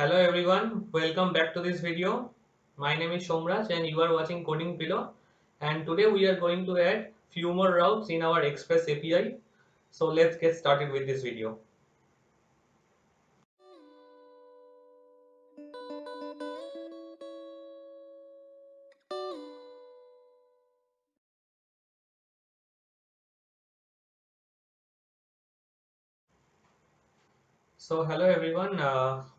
Hello everyone, welcome back to this video. My name is Shomraj and you are watching Coding Pillow, and today we are going to add few more routes in our Express API. So let's get started with this video. So hello everyone,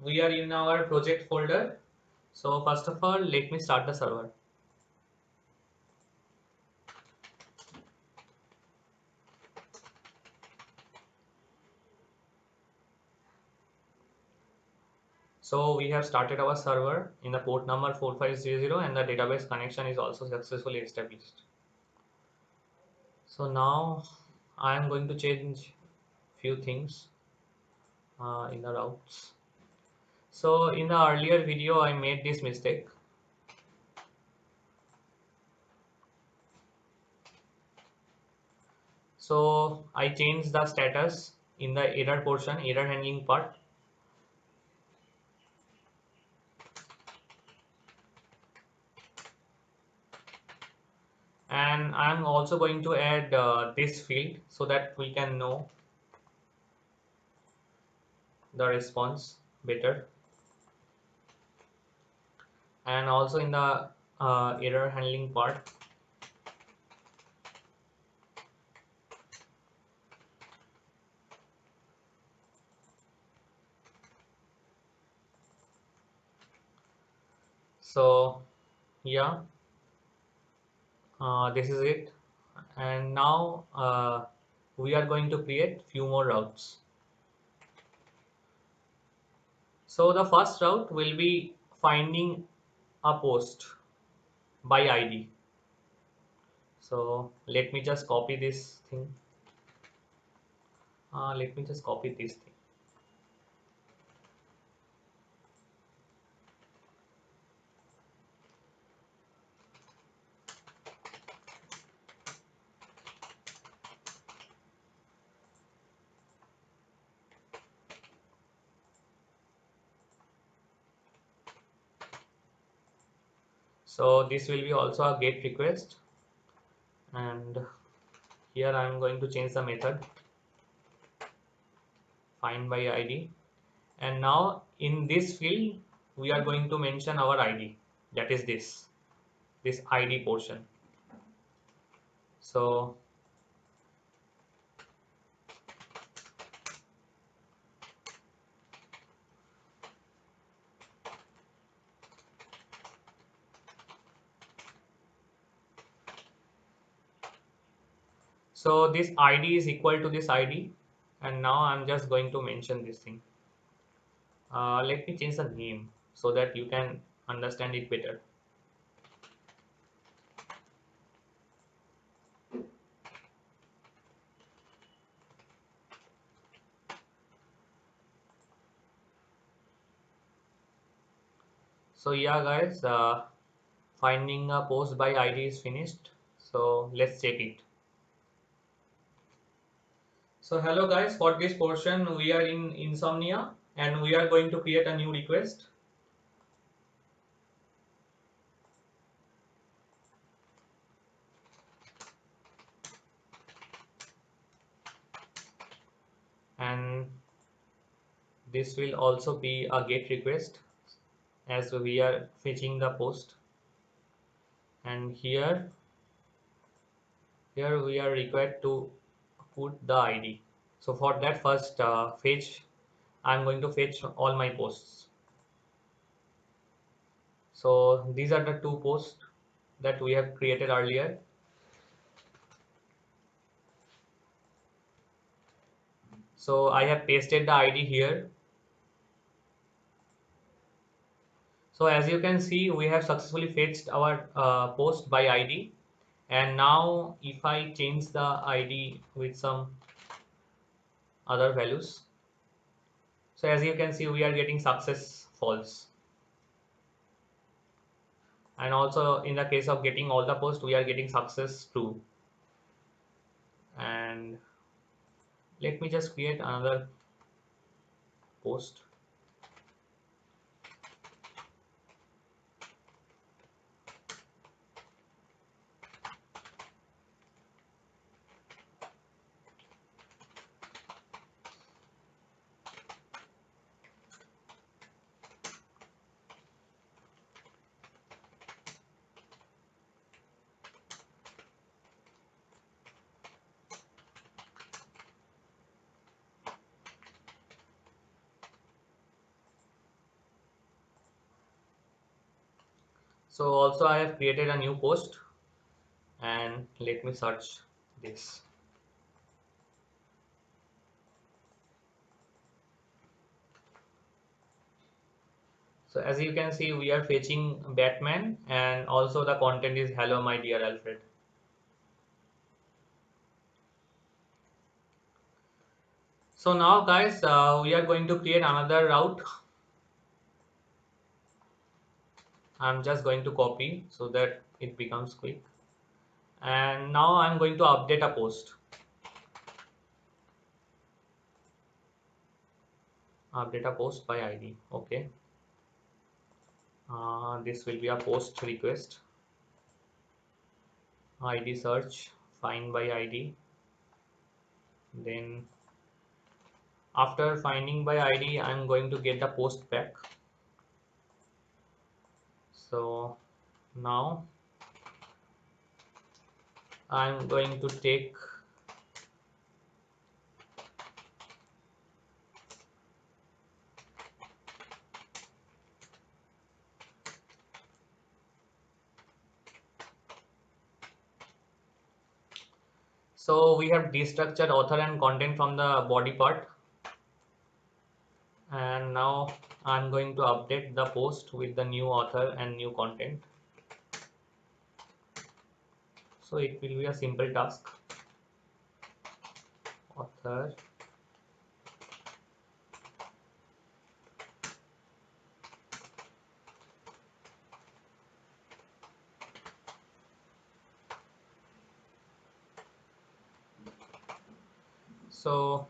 we are in our project folder. So first of all, let me start the server. So we have started our server in the port number 4500 and the database connection is also successfully established. So now I am going to change few things in the routes. So in the earlier video I made this mistake. So I changed the status in the error portion, error handling part. And I'm also going to add this field so that we can know the response better. And also in the error handling part, so yeah, this is it. And now we are going to create few more routes. So the first route will be finding a post by ID. So let me just copy this thing. Let me just copy this thing. So this will be also a GET request, and here I am going to change the method find by ID. And now in this field we are going to mention our ID, that is this ID portion. So this ID is equal to this ID, and now I'm just going to mention this thing. Let me change the name so that you can understand it better. So yeah guys, finding a post by ID is finished. So let's check it. So hello guys, for this portion we are in Insomnia and we are going to create a new request. And this will also be a GET request as we are fetching the post. And here we are required to put the ID. So for that first fetch, I'm going to fetch all my posts. So these are the two posts that we have created earlier. So I have pasted the ID here. So as you can see, we have successfully fetched our post by ID. And now if I change the ID with some other values, so as you can see, we are getting success false. And also in the case of getting all the posts, we are getting success true. And let me just create another post. So also I have created a new post, and let me search this. So as you can see, we are fetching Batman, and also the content is hello my dear Alfred. So now guys, we are going to create another route. I'm just going to copy so that it becomes quick. And now I'm going to update a post. Update a post by ID. Okay. This will be a post request. ID search, find by ID. Then after finding by ID, I'm going to get the post back. So now I'm going to take so we have destructured author and content from the body part, and now I'm going to update the post with the new author and new content. So it will be a simple task. Author, so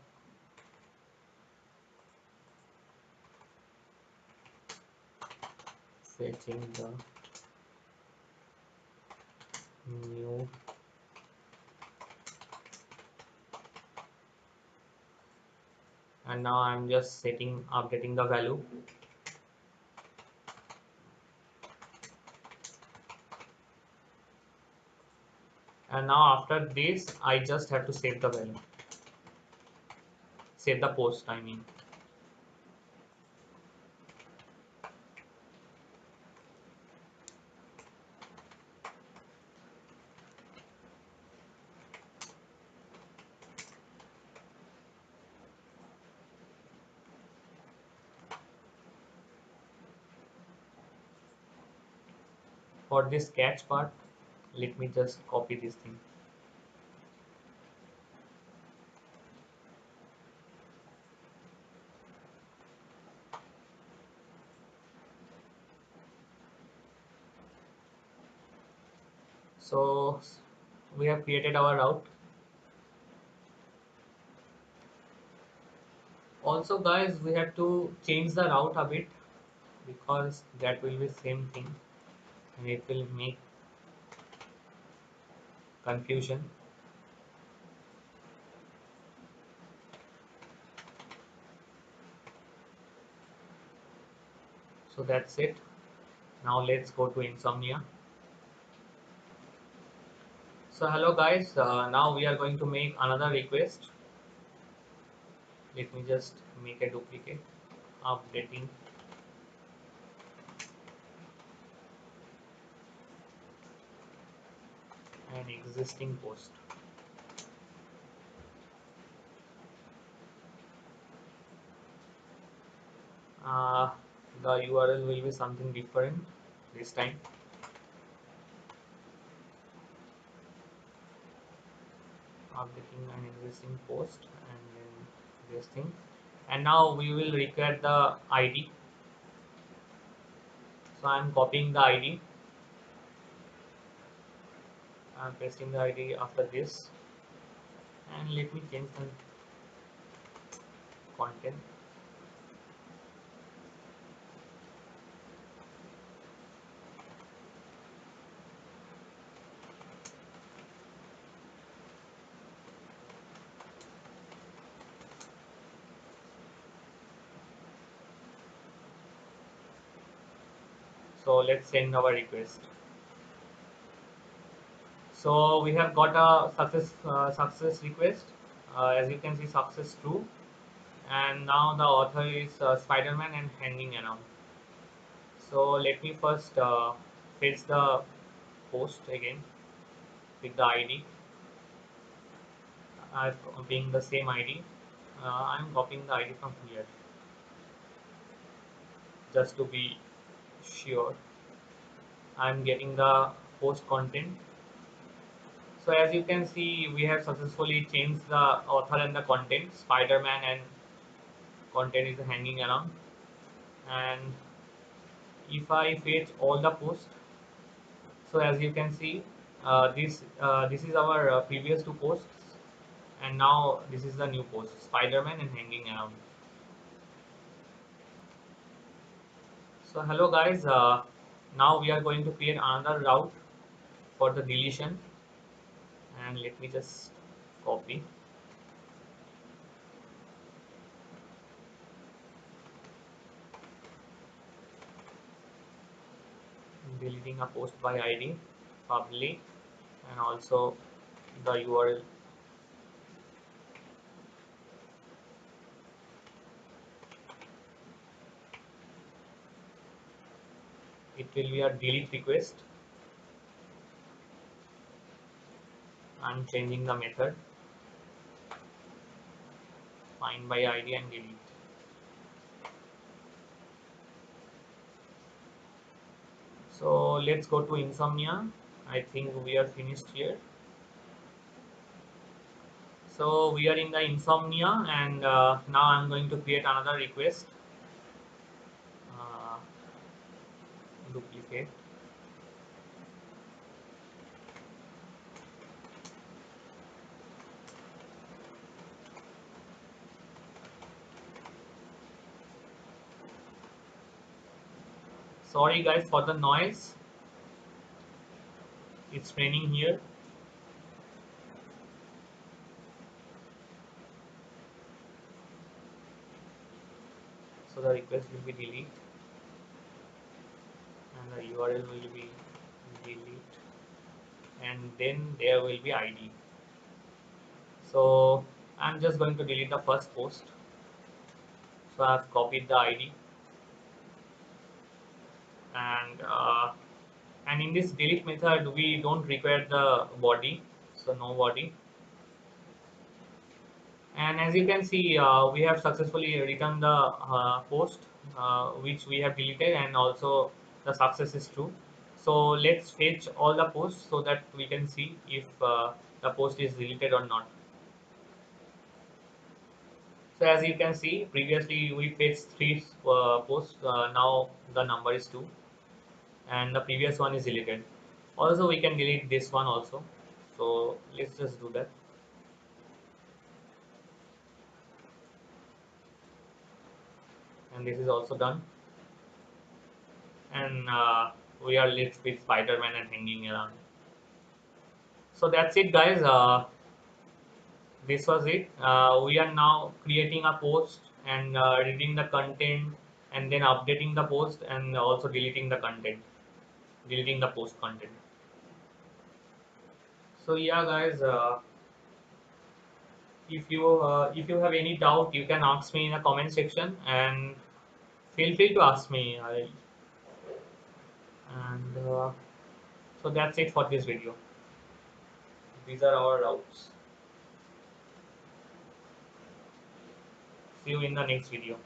fetching the new, and now I'm just setting updating the value. And now after this I just have to save the value, save the post I mean. For this catch part, let me just copy this thing. So we have created our route. Also guys, we have to change the route a bit, because that will be same thing and it will make confusion. So that's it. Now let's go to Insomnia. So hello guys, now we are going to make another request. Let me just make a duplicate, updating an existing post. Uh, the URL will be something different this time. Updating an existing post, and then this thing. And now we will require the ID. So I'm copying the ID. I'm pasting the ID after this, and let me change the content. So let's send our request. So we have got a success request. As you can see, success true. And now the author is Spider-Man and hanging around. So let me first fetch the post again with the ID. I'm copying the same ID. I'm copying the ID from here just to be sure. I'm getting the post content. So as you can see, we have successfully changed the author and the content. Spider-Man and content is hanging around. And if I fetch all the posts, so as you can see, this is our previous two posts, and now this is the new post, Spider-Man and hanging around. So hello guys, now we are going to create another route for the deletion, and let me just copy. Deleting a post by ID, public, and also the URL. It will be a delete request. I'm changing the method, find by ID and delete. So let's go to Insomnia. I think we are finished here. So we are in the Insomnia, and now I'm going to create another request. Uh, Duplicate. Sorry guys for the noise. It's raining here. So the request will be delete, and the URL will be delete, and then there will be ID. So I'm just going to delete the first post. So I've copied the ID, and in this delete method we don't require the body, so no body. And as you can see, we have successfully written the post which we have deleted, and also the success is true. So let's fetch all the posts so that we can see if the post is deleted or not. So as you can see, previously we fetched three posts, now the number is 2, and the previous one is deleted. Also we can delete this one also, so let's just do that. And this is also done, and we are left with Spider-Man and hanging around. So that's it guys, this was it. We are now creating a post and reading the content, and then updating the post, and also deleting the content, deleting the post content. So yeah guys, if you have any doubt, you can ask me in the comment section, and feel free to ask me. And so that's it for this video. These are our routes. See you in the next video.